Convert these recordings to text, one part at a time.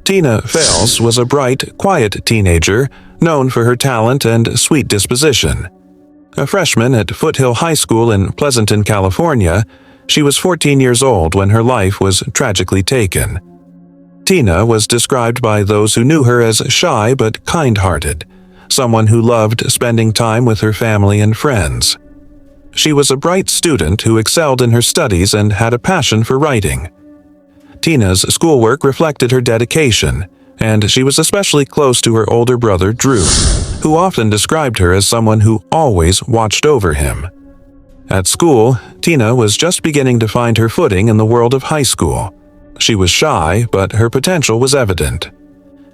Tina Fels was a bright, quiet teenager known for her talent and sweet disposition. A freshman at Foothill High School in Pleasanton, California, she was 14 years old when her life was tragically taken. Tina was described by those who knew her as shy but kind-hearted, someone who loved spending time with her family and friends. She was a bright student who excelled in her studies and had a passion for writing. Tina's schoolwork reflected her dedication, and she was especially close to her older brother Drew, who often described her as someone who always watched over him. At school, Tina was just beginning to find her footing in the world of high school. She was shy, but her potential was evident.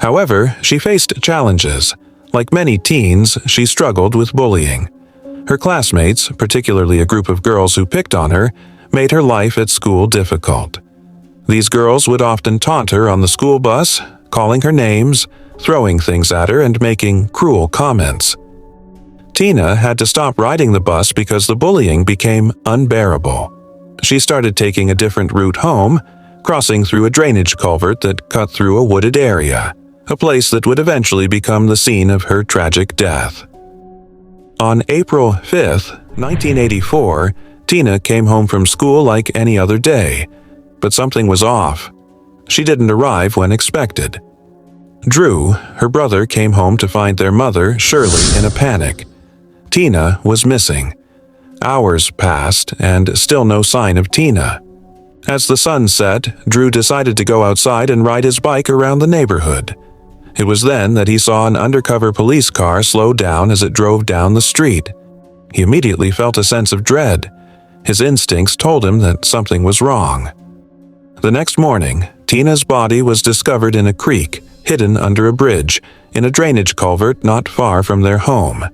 However, she faced challenges. Like many teens, she struggled with bullying. Her classmates, particularly a group of girls who picked on her, made her life at school difficult. These girls would often taunt her on the school bus, calling her names, throwing things at her, and making cruel comments. Tina had to stop riding the bus because the bullying became unbearable. She started taking a different route home, crossing through a drainage culvert that cut through a wooded area, a place that would eventually become the scene of her tragic death. On April 5, 1984, Tina came home from school like any other day, but something was off. She didn't arrive when expected. Drew, her brother, came home to find their mother, Shirley, in a panic. Tina was missing. Hours passed, and still no sign of Tina. As the sun set, Drew decided to go outside and ride his bike around the neighborhood. It was then that he saw an undercover police car slow down as it drove down the street. He immediately felt a sense of dread. His instincts told him that something was wrong. The next morning, Tina's body was discovered in a creek, hidden under a bridge, in a drainage culvert not far from their home.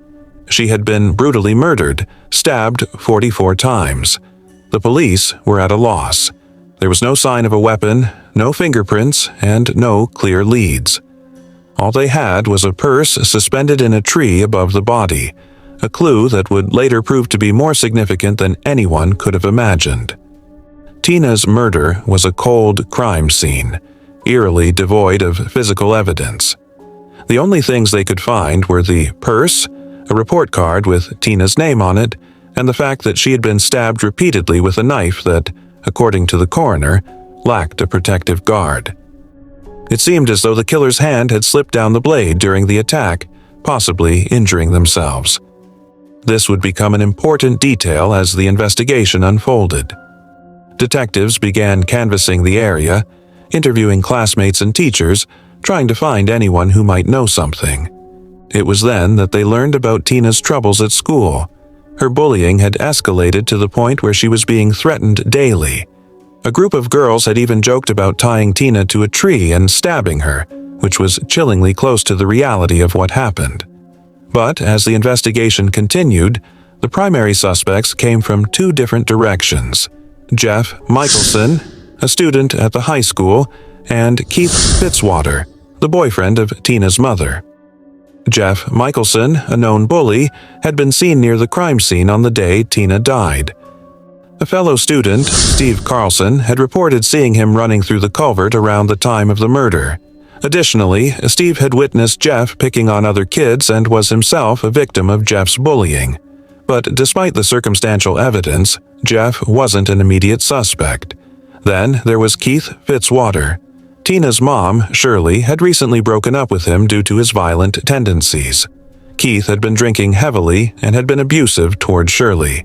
She had been brutally murdered, stabbed 44 times. The police were at a loss. There was no sign of a weapon, no fingerprints, and no clear leads. All they had was a purse suspended in a tree above the body, a clue that would later prove to be more significant than anyone could have imagined. Tina's murder was a cold crime scene, eerily devoid of physical evidence. The only things they could find were the purse, a report card with Tina's name on it, and the fact that she had been stabbed repeatedly with a knife that, according to the coroner, lacked a protective guard. It seemed as though the killer's hand had slipped down the blade during the attack, possibly injuring themselves. This would become an important detail as the investigation unfolded. Detectives began canvassing the area, interviewing classmates and teachers, trying to find anyone who might know something. It was then that they learned about Tina's troubles at school. Her bullying had escalated to the point where she was being threatened daily. A group of girls had even joked about tying Tina to a tree and stabbing her, which was chillingly close to the reality of what happened. But as the investigation continued, the primary suspects came from two different directions: Jeff Michelson, a student at the high school, and Keith Fitzwater, the boyfriend of Tina's mother. Jeff Michelson, a known bully, had been seen near the crime scene on the day Tina died. A fellow student, Steve Carlson, had reported seeing him running through the culvert around the time of the murder. Additionally, Steve had witnessed Jeff picking on other kids and was himself a victim of Jeff's bullying. But despite the circumstantial evidence, Jeff wasn't an immediate suspect. Then there was Keith Fitzwater. Tina's mom, Shirley, had recently broken up with him due to his violent tendencies. Keith had been drinking heavily and had been abusive toward Shirley.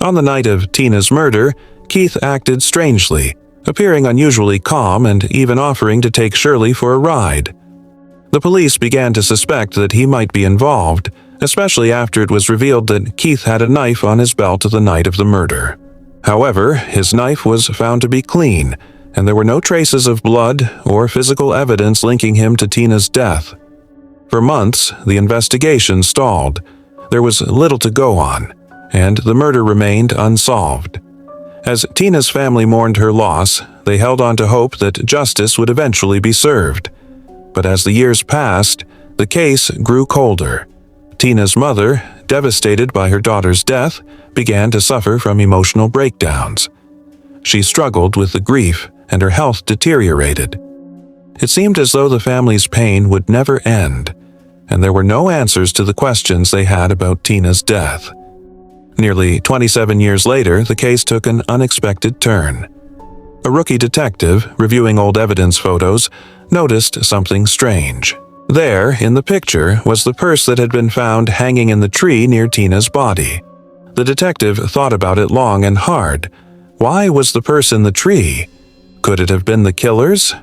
On the night of Tina's murder, Keith acted strangely, appearing unusually calm and even offering to take Shirley for a ride. The police began to suspect that he might be involved, especially after it was revealed that Keith had a knife on his belt the night of the murder. However, his knife was found to be clean, and there were no traces of blood or physical evidence linking him to Tina's death. For months, the investigation stalled. There was little to go on, and the murder remained unsolved. As Tina's family mourned her loss, they held on to hope that justice would eventually be served. But as the years passed, the case grew colder. Tina's mother, devastated by her daughter's death, began to suffer from emotional breakdowns. She struggled with the grief, and her health deteriorated. It seemed as though the family's pain would never end, and there were no answers to the questions they had about Tina's death. Nearly 27 years later, the case took an unexpected turn. A rookie detective, reviewing old evidence photos, noticed something strange. There, in the picture, was the purse that had been found hanging in the tree near Tina's body. The detective thought about it long and hard. Why was the purse in the tree? Could it have been the killer's?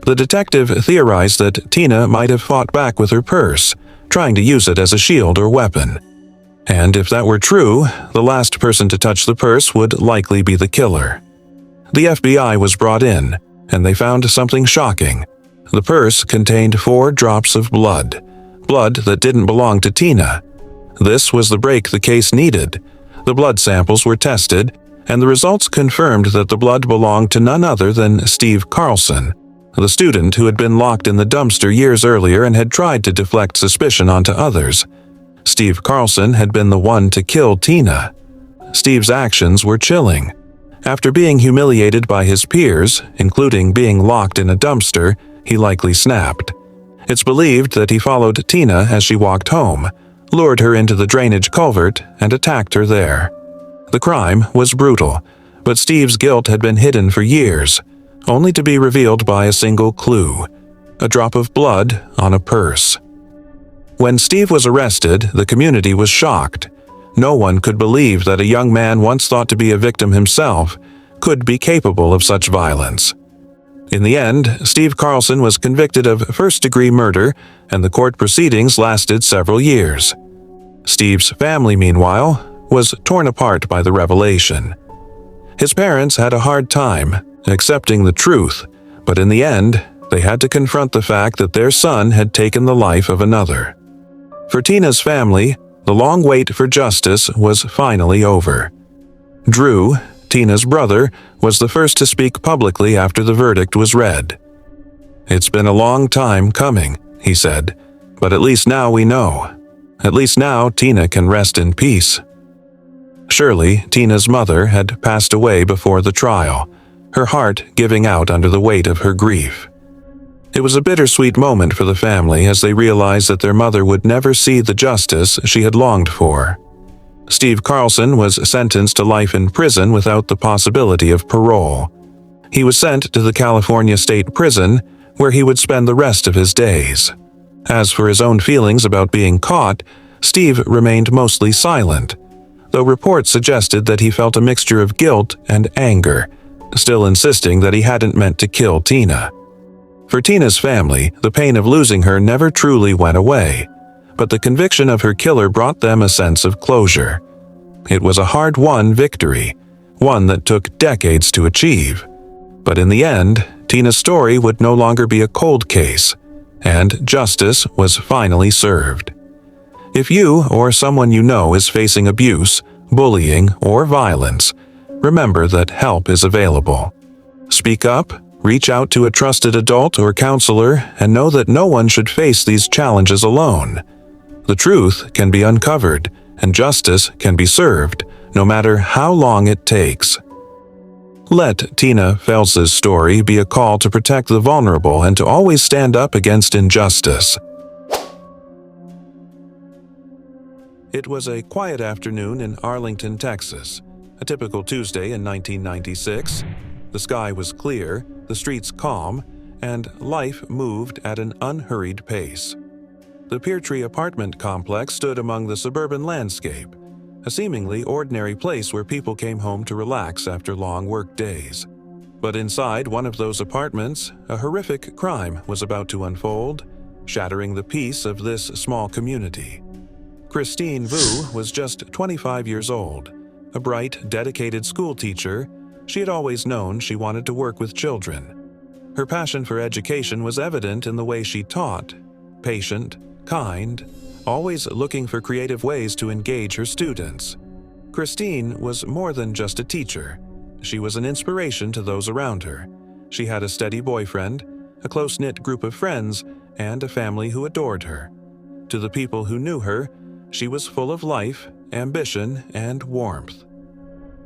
The detective theorized that Tina might have fought back with her purse, trying to use it as a shield or weapon. And if that were true, the last person to touch the purse would likely be the killer. The FBI was brought in, and they found something shocking. The purse contained 4 drops of blood that didn't belong to Tina. This was the break the case needed. The blood samples were tested, and the results confirmed that the blood belonged to none other than Steve Carlson, the student who had been locked in the dumpster years earlier and had tried to deflect suspicion onto others. Steve Carlson had been the one to kill Tina. Steve's actions were chilling. After being humiliated by his peers, including being locked in a dumpster, he likely snapped. It's believed that he followed Tina as she walked home, lured her into the drainage culvert, and attacked her there. The crime was brutal, but Steve's guilt had been hidden for years, only to be revealed by a single clue: a drop of blood on a purse. When Steve was arrested, the community was shocked. No one could believe that a young man once thought to be a victim himself could be capable of such violence. In the end, Steve Carlson was convicted of first-degree murder, and the court proceedings lasted several years. Steve's family, meanwhile, was torn apart by the revelation. His parents had a hard time accepting the truth, but in the end, they had to confront the fact that their son had taken the life of another. For Tina's family, the long wait for justice was finally over. Drew, Tina's brother, was the first to speak publicly after the verdict was read. "It's been a long time coming," he said, "but at least now we know. At least now Tina can rest in peace." Shirley, Tina's mother, had passed away before the trial, her heart giving out under the weight of her grief. It was a bittersweet moment for the family as they realized that their mother would never see the justice she had longed for. Steve Carlson was sentenced to life in prison without the possibility of parole. He was sent to the California State Prison, where he would spend the rest of his days. As for his own feelings about being caught, Steve remained mostly silent, though reports suggested that he felt a mixture of guilt and anger, still insisting that he hadn't meant to kill Tina. For Tina's family, the pain of losing her never truly went away, but the conviction of her killer brought them a sense of closure. It was a hard-won victory, one that took decades to achieve. But in the end, Tina's story would no longer be a cold case, and justice was finally served. If you or someone you know is facing abuse, bullying, or violence, remember that help is available. Speak up, reach out to a trusted adult or counselor, and know that no one should face these challenges alone. The truth can be uncovered, and justice can be served, no matter how long it takes. Let Tina Fels' story be a call to protect the vulnerable and to always stand up against injustice. It was a quiet afternoon in Arlington, Texas, a typical Tuesday in 1996. The sky was clear, the streets calm, and life moved at an unhurried pace. The Peartree apartment complex stood among the suburban landscape, a seemingly ordinary place where people came home to relax after long work days. But inside one of those apartments, a horrific crime was about to unfold, shattering the peace of this small community. Christine Vu was just 25 years old. A bright, dedicated schoolteacher, she had always known she wanted to work with children. Her passion for education was evident in the way she taught, patient, kind, always looking for creative ways to engage her students. Christine was more than just a teacher. She was an inspiration to those around her. She had a steady boyfriend, a close-knit group of friends, and a family who adored her. To the people who knew her, she was full of life, ambition, and warmth.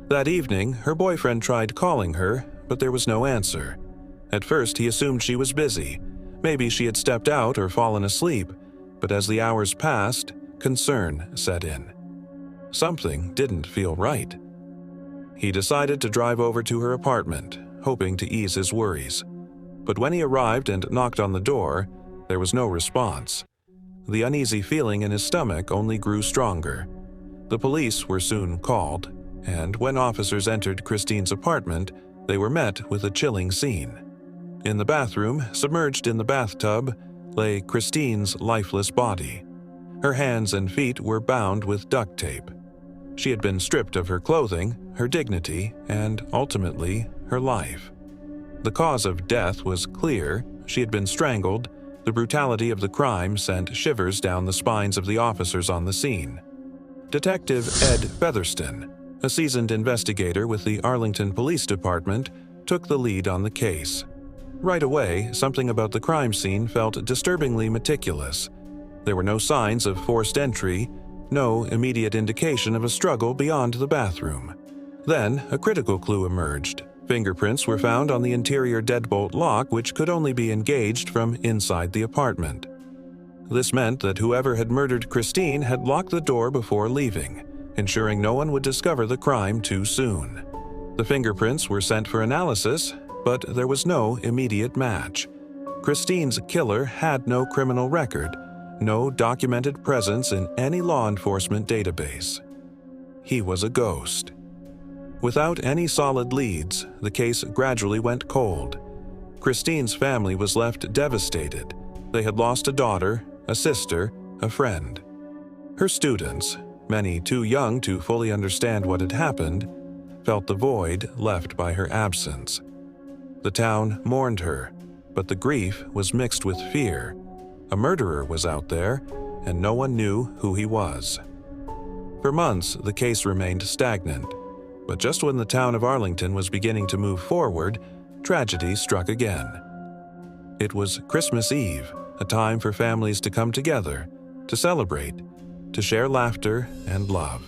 That evening, her boyfriend tried calling her, but there was no answer. At first, he assumed she was busy, Maybe she had stepped out or fallen asleep, but as the hours passed, concern set in. Something didn't feel right. He decided to drive over to her apartment, hoping to ease his worries. But when he arrived and knocked on the door, there was no response. The uneasy feeling in his stomach only grew stronger. The police were soon called, and when officers entered Christine's apartment, they were met with a chilling scene. In the bathroom, submerged in the bathtub, lay Christine's lifeless body. Her hands and feet were bound with duct tape. She had been stripped of her clothing, her dignity, and ultimately, her life. The cause of death was clear. She had been strangled. The brutality of the crime sent shivers down the spines of the officers on the scene. Detective Ed Featherston, a seasoned investigator with the Arlington Police Department, took the lead on the case. Right away, something about the crime scene felt disturbingly meticulous. There were no signs of forced entry, no immediate indication of a struggle beyond the bathroom. Then, a critical clue emerged. Fingerprints were found on the interior deadbolt lock, which could only be engaged from inside the apartment. This meant that whoever had murdered Christine had locked the door before leaving, ensuring no one would discover the crime too soon. The fingerprints were sent for analysis, but there was no immediate match. Christine's killer had no criminal record, no documented presence in any law enforcement database. He was a ghost. Without any solid leads, the case gradually went cold. Christine's family was left devastated. They had lost a daughter, a sister, a friend. Her students, many too young to fully understand what had happened, felt the void left by her absence. The town mourned her, but the grief was mixed with fear. A murderer was out there, and no one knew who he was. For months, the case remained stagnant. But just when the town of Arlington was beginning to move forward, tragedy struck again. It was Christmas Eve, a time for families to come together, to celebrate, to share laughter and love.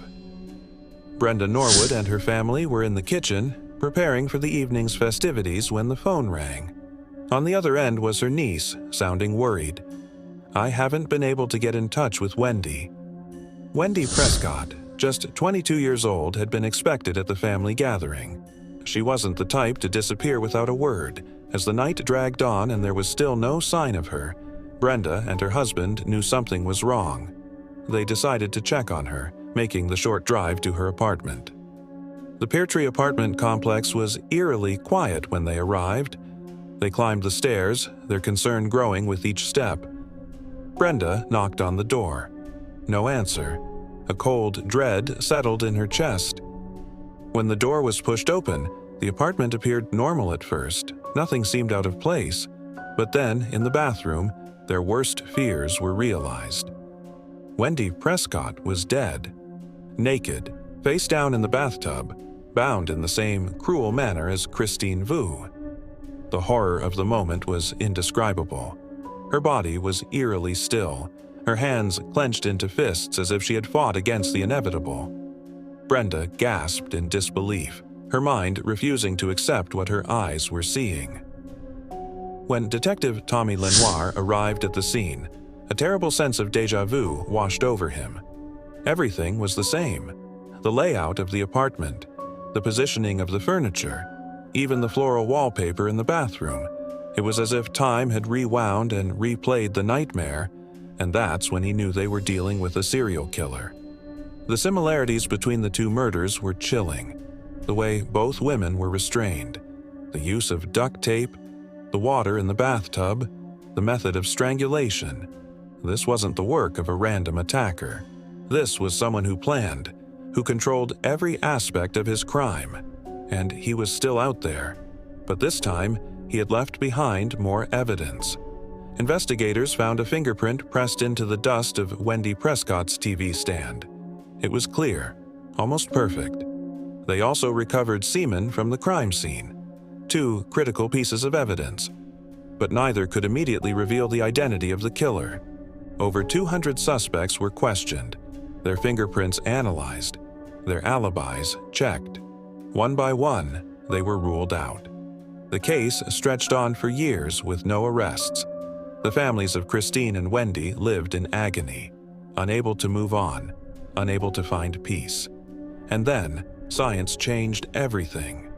Brenda Norwood and her family were in the kitchen, preparing for the evening's festivities when the phone rang. On the other end was her niece, sounding worried. "I haven't been able to get in touch with Wendy." Wendy Prescott, just 22 years old, had been expected at the family gathering. She wasn't the type to disappear without a word. As the night dragged on and there was still no sign of her, Brenda and her husband knew something was wrong. They decided to check on her, making the short drive to her apartment. The Peartree apartment complex was eerily quiet when they arrived. They climbed the stairs, their concern growing with each step. Brenda knocked on the door. No answer. A cold dread settled in her chest. When the door was pushed open, the apartment appeared normal at first. Nothing seemed out of place. But then, in the bathroom, their worst fears were realized. Wendy Prescott was dead. Naked, face down in the bathtub, bound in the same cruel manner as Christine Vu. The horror of the moment was indescribable. Her body was eerily still, her hands clenched into fists as if she had fought against the inevitable. Brenda gasped in disbelief, her mind refusing to accept what her eyes were seeing. When Detective Tommy Lenoir arrived at the scene, a terrible sense of déjà vu washed over him. Everything was the same. The layout of the apartment, the positioning of the furniture, even the floral wallpaper in the bathroom. It was as if time had rewound and replayed the nightmare, and that's when he knew they were dealing with a serial killer. The similarities between the two murders were chilling. The way both women were restrained, the use of duct tape, the water in the bathtub, the method of strangulation. This wasn't the work of a random attacker. This was someone who planned, who controlled every aspect of his crime. And he was still out there. But this time, he had left behind more evidence. Investigators found a fingerprint pressed into the dust of Wendy Prescott's TV stand. It was clear, almost perfect. They also recovered semen from the crime scene, two critical pieces of evidence. But neither could immediately reveal the identity of the killer. Over 200 suspects were questioned, their fingerprints analyzed, their alibis checked. One by one, they were ruled out. The case stretched on for years with no arrests. The families of Christine and Wendy lived in agony, unable to move on, unable to find peace. And then, science changed everything.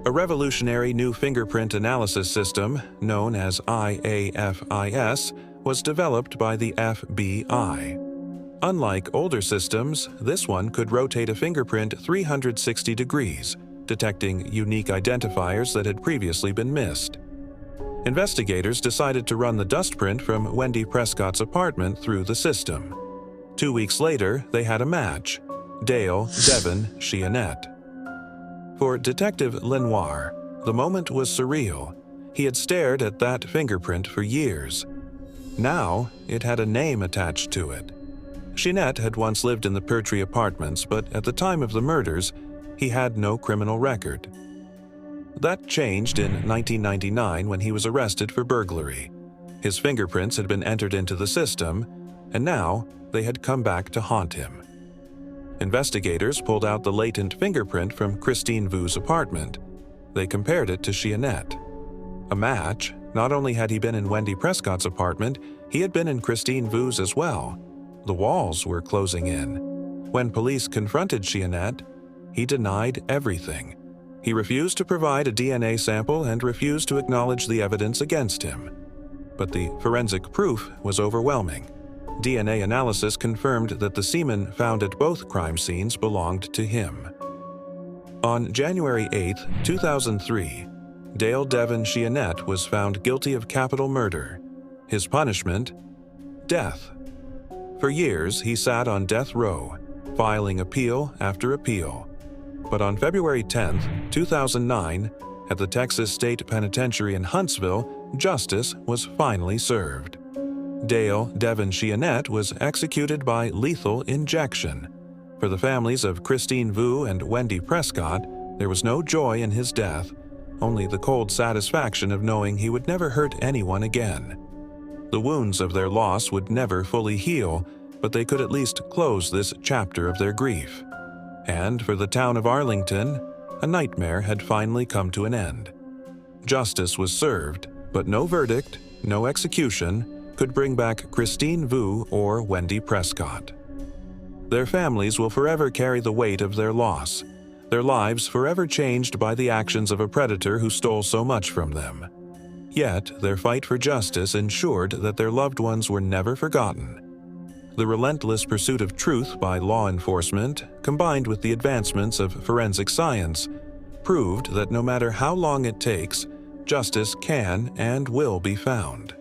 A revolutionary new fingerprint analysis system, known as IAFIS, was developed by the FBI. Unlike older systems, this one could rotate a fingerprint 360 degrees, detecting unique identifiers that had previously been missed. Investigators decided to run the dust print from Wendy Prescott's apartment through the system. 2 weeks later, they had a match: Dale Devon Chionette. For Detective Lenoir, the moment was surreal. He had stared at that fingerprint for years. Now, it had a name attached to it. Chionette had once lived in the Pertree Apartments, but at the time of the murders, he had no criminal record. That changed in 1999 when he was arrested for burglary. His fingerprints had been entered into the system, and now they had come back to haunt him. Investigators pulled out the latent fingerprint from Christine Vu's apartment. They compared it to Chionette. A match. Not only had he been in Wendy Prescott's apartment, he had been in Christine Vu's as well. The walls were closing in. When police confronted Chionette, he denied everything. He refused to provide a DNA sample and refused to acknowledge the evidence against him. But the forensic proof was overwhelming. DNA analysis confirmed that the semen found at both crime scenes belonged to him. On January 8, 2003, Dale Devon Chionette was found guilty of capital murder. His punishment? Death. For years, he sat on death row, filing appeal after appeal. But on February 10, 2009, at the Texas State Penitentiary in Huntsville, justice was finally served. Dale Devon Chionette was executed by lethal injection. For the families of Christine Vu and Wendy Prescott, there was no joy in his death, only the cold satisfaction of knowing he would never hurt anyone again. The wounds of their loss would never fully heal, but they could at least close this chapter of their grief. And for the town of Arlington, a nightmare had finally come to an end. Justice was served, but no verdict, no execution, could bring back Christine Vu or Wendy Prescott. Their families will forever carry the weight of their loss, their lives forever changed by the actions of a predator who stole so much from them. Yet, their fight for justice ensured that their loved ones were never forgotten. The relentless pursuit of truth by law enforcement, combined with the advancements of forensic science, proved that no matter how long it takes, justice can and will be found.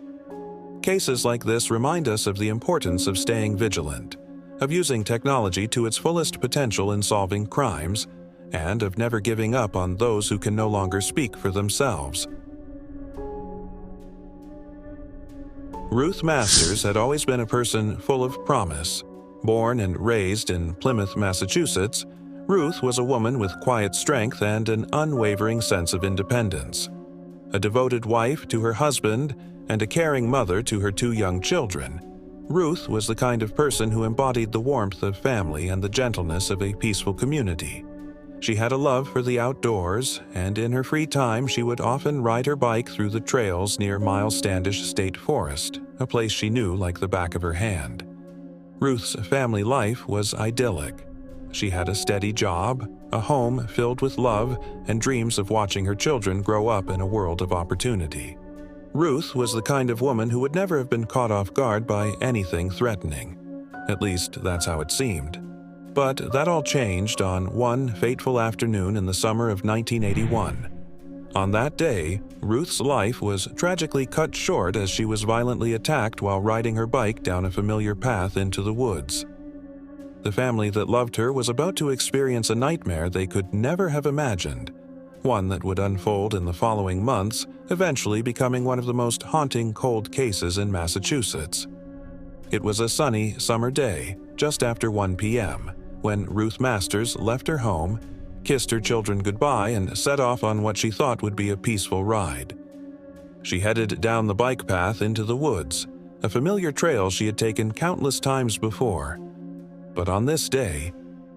Cases like this remind us of the importance of staying vigilant, of using technology to its fullest potential in solving crimes, and of never giving up on those who can no longer speak for themselves. Ruth Masters had always been a person full of promise. Born and raised in Plymouth, Massachusetts, Ruth was a woman with quiet strength and an unwavering sense of independence. A devoted wife to her husband and a caring mother to her 2 young children, Ruth was the kind of person who embodied the warmth of family and the gentleness of a peaceful community. She had a love for the outdoors, and in her free time she would often ride her bike through the trails near Miles Standish State Forest, a place she knew like the back of her hand. Ruth's family life was idyllic. She had a steady job, a home filled with love, and dreams of watching her children grow up in a world of opportunity. Ruth was the kind of woman who would never have been caught off guard by anything threatening. At least, that's how it seemed. But that all changed on one fateful afternoon in the summer of 1981. On that day, Ruth's life was tragically cut short as she was violently attacked while riding her bike down a familiar path into the woods. The family that loved her was about to experience a nightmare they could never have imagined, one that would unfold in the following months, eventually becoming one of the most haunting cold cases in Massachusetts. It was a sunny summer day, just after 1 p.m., when Ruth Masters left her home, kissed her children goodbye, and set off on what she thought would be a peaceful ride. She headed down the bike path into the woods, a familiar trail she had taken countless times before. But on this day,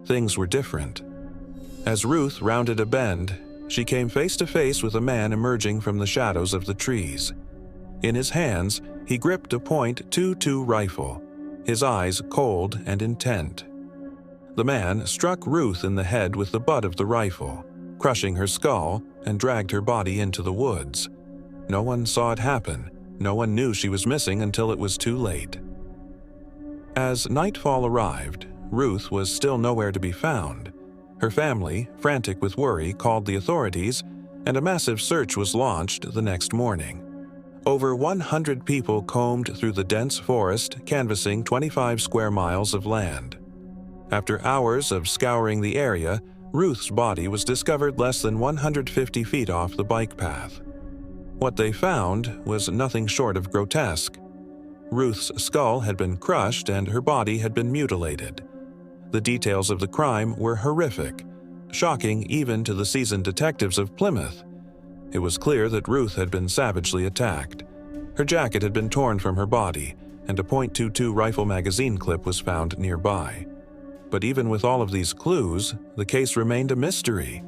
things were different. As Ruth rounded a bend, she came face to face with a man emerging from the shadows of the trees. In his hands, he gripped a .22 rifle, his eyes cold and intent. The man struck Ruth in the head with the butt of the rifle, crushing her skull, and dragged her body into the woods. No one saw it happen. No one knew she was missing until it was too late. As nightfall arrived, Ruth was still nowhere to be found. Her family, frantic with worry, called the authorities, and a massive search was launched the next morning. Over 100 people combed through the dense forest, canvassing 25 square miles of land. After hours of scouring the area, Ruth's body was discovered less than 150 feet off the bike path. What they found was nothing short of grotesque. Ruth's skull had been crushed and her body had been mutilated. The details of the crime were horrific, shocking even to the seasoned detectives of Plymouth. It was clear that Ruth had been savagely attacked. Her jacket had been torn from her body, and a .22 rifle magazine clip was found nearby. But even with all of these clues, the case remained a mystery.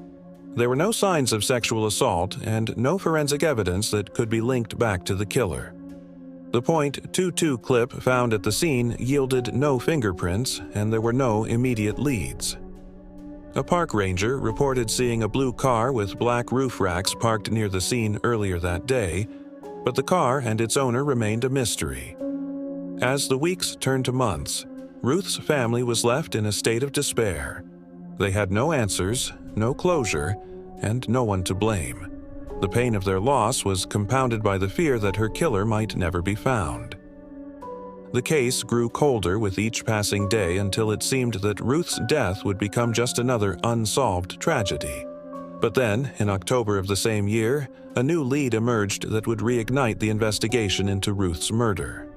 There were no signs of sexual assault and no forensic evidence that could be linked back to the killer. The .22 clip found at the scene yielded no fingerprints, and there were no immediate leads. A park ranger reported seeing a blue car with black roof racks parked near the scene earlier that day, but the car and its owner remained a mystery. As the weeks turned to months, Ruth's family was left in a state of despair. They had no answers, no closure, and no one to blame. The pain of their loss was compounded by the fear that her killer might never be found. The case grew colder with each passing day until it seemed that Ruth's death would become just another unsolved tragedy. But then, in October of the same year, a new lead emerged that would reignite the investigation into Ruth's murder.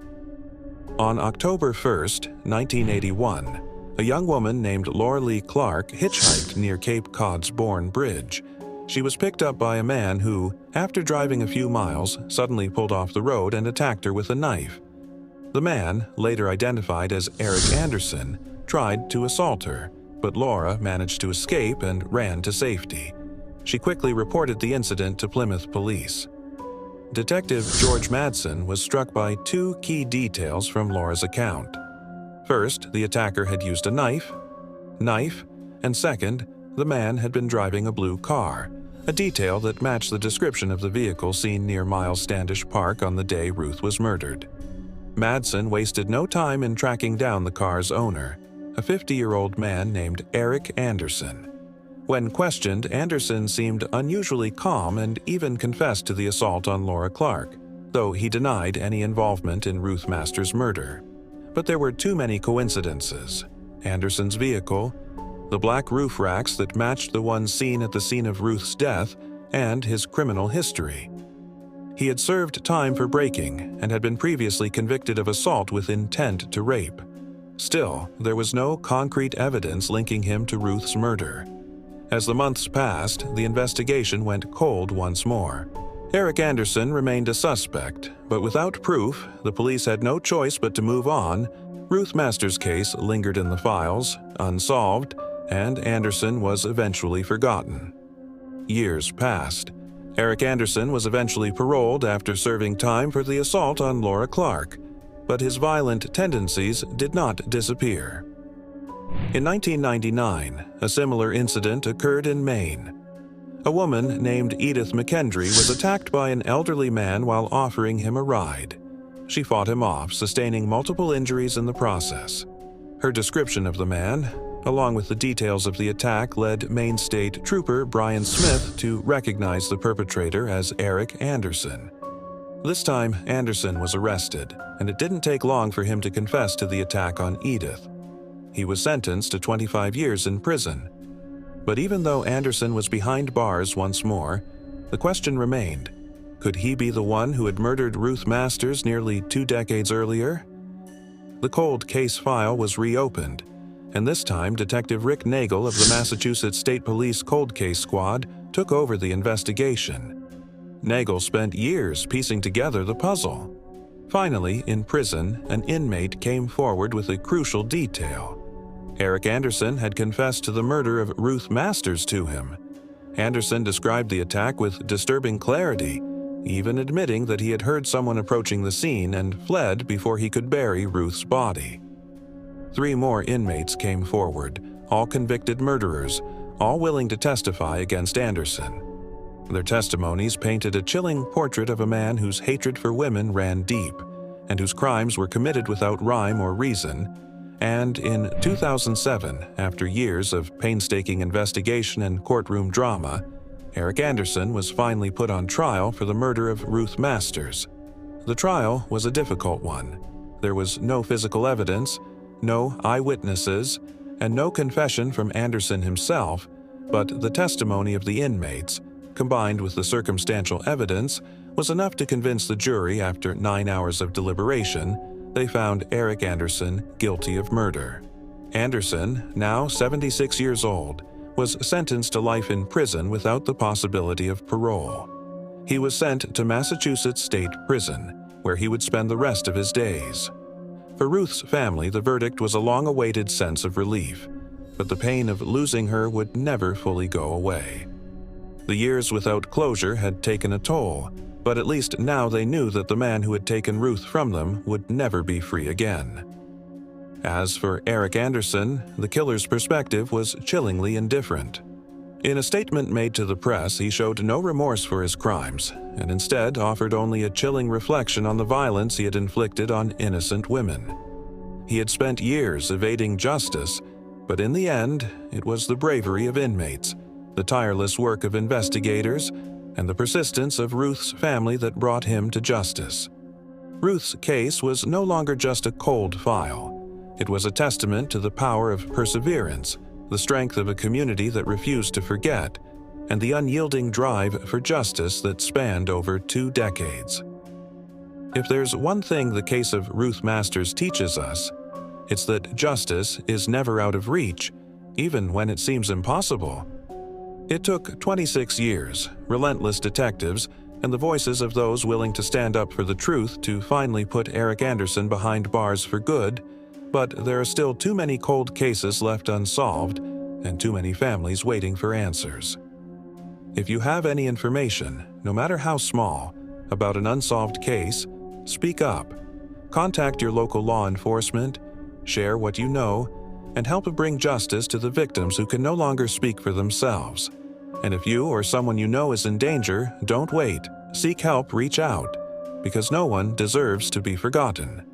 On October 1st, 1981, a young woman named Laura Lee Clark hitchhiked near Cape Cod's Bourne Bridge. She was picked up by a man who, after driving a few miles, suddenly pulled off the road and attacked her with a knife. The man, later identified as Eric Anderson, tried to assault her, but Laura managed to escape and ran to safety. She quickly reported the incident to Plymouth police. Detective George Madsen was struck by two key details from Laura's account. First, the attacker had used a knife, and second, the man had been driving a blue car, a detail that matched the description of the vehicle seen near Miles Standish Park on the day Ruth was murdered. Madsen wasted no time in tracking down the car's owner, a 50-year-old man named Eric Anderson. When questioned, Anderson seemed unusually calm and even confessed to the assault on Laura Clark, though he denied any involvement in Ruth Masters' murder. But there were too many coincidences: Anderson's vehicle, the black roof racks that matched the ones seen at the scene of Ruth's death, and his criminal history. He had served time for breaking and had been previously convicted of assault with intent to rape. Still, there was no concrete evidence linking him to Ruth's murder. As the months passed, the investigation went cold once more. Eric Anderson remained a suspect, but without proof, the police had no choice but to move on. Ruth Masters' case lingered in the files, unsolved, and Anderson was eventually forgotten. Years passed. Eric Anderson was eventually paroled after serving time for the assault on Laura Clark, but his violent tendencies did not disappear. In 1999, a similar incident occurred in Maine. A woman named Edith McKendry was attacked by an elderly man while offering him a ride. She fought him off, sustaining multiple injuries in the process. Her description of the man, along with the details of the attack, led Maine State Trooper Brian Smith to recognize the perpetrator as Eric Anderson. This time, Anderson was arrested, and it didn't take long for him to confess to the attack on Edith. He was sentenced to 25 years in prison. But even though Anderson was behind bars once more, the question remained: could he be the one who had murdered Ruth Masters nearly 2 decades earlier? The cold case file was reopened, and this time Detective Rick Nagel of the Massachusetts State Police Cold Case Squad took over the investigation. Nagel spent years piecing together the puzzle. Finally, in prison, an inmate came forward with a crucial detail. Eric Anderson had confessed to the murder of Ruth Masters to him. Anderson described the attack with disturbing clarity, even admitting that he had heard someone approaching the scene and fled before he could bury Ruth's body. 3 more inmates came forward, all convicted murderers, all willing to testify against Anderson. Their testimonies painted a chilling portrait of a man whose hatred for women ran deep, and whose crimes were committed without rhyme or reason. And in 2007, after years of painstaking investigation and courtroom drama, Eric Anderson was finally put on trial for the murder of Ruth Masters. The trial was a difficult one. There was no physical evidence, no eyewitnesses, and no confession from Anderson himself, but the testimony of the inmates, combined with the circumstantial evidence, was enough to convince the jury. After 9 hours of deliberation, they found Eric Anderson guilty of murder. Anderson, now 76 years old, was sentenced to life in prison without the possibility of parole. He was sent to Massachusetts State Prison, where he would spend the rest of his days. For Ruth's family, the verdict was a long-awaited sense of relief, but the pain of losing her would never fully go away. The years without closure had taken a toll, but at least now they knew that the man who had taken Ruth from them would never be free again. As for Eric Anderson, the killer's perspective was chillingly indifferent. In a statement made to the press, he showed no remorse for his crimes, and instead offered only a chilling reflection on the violence he had inflicted on innocent women. He had spent years evading justice, but in the end, it was the bravery of inmates, the tireless work of investigators, and the persistence of Ruth's family that brought him to justice. Ruth's case was no longer just a cold file. It was a testament to the power of perseverance, the strength of a community that refused to forget, and the unyielding drive for justice that spanned over 2 decades. If there's one thing the case of Ruth Masters teaches us, it's that justice is never out of reach, even when it seems impossible. It took 26 years, relentless detectives, and the voices of those willing to stand up for the truth to finally put Eric Anderson behind bars for good, but there are still too many cold cases left unsolved and too many families waiting for answers. If you have any information, no matter how small, about an unsolved case, speak up. Contact your local law enforcement, share what you know, and help bring justice to the victims who can no longer speak for themselves. And if you or someone you know is in danger, don't wait. Seek help, reach out, because no one deserves to be forgotten.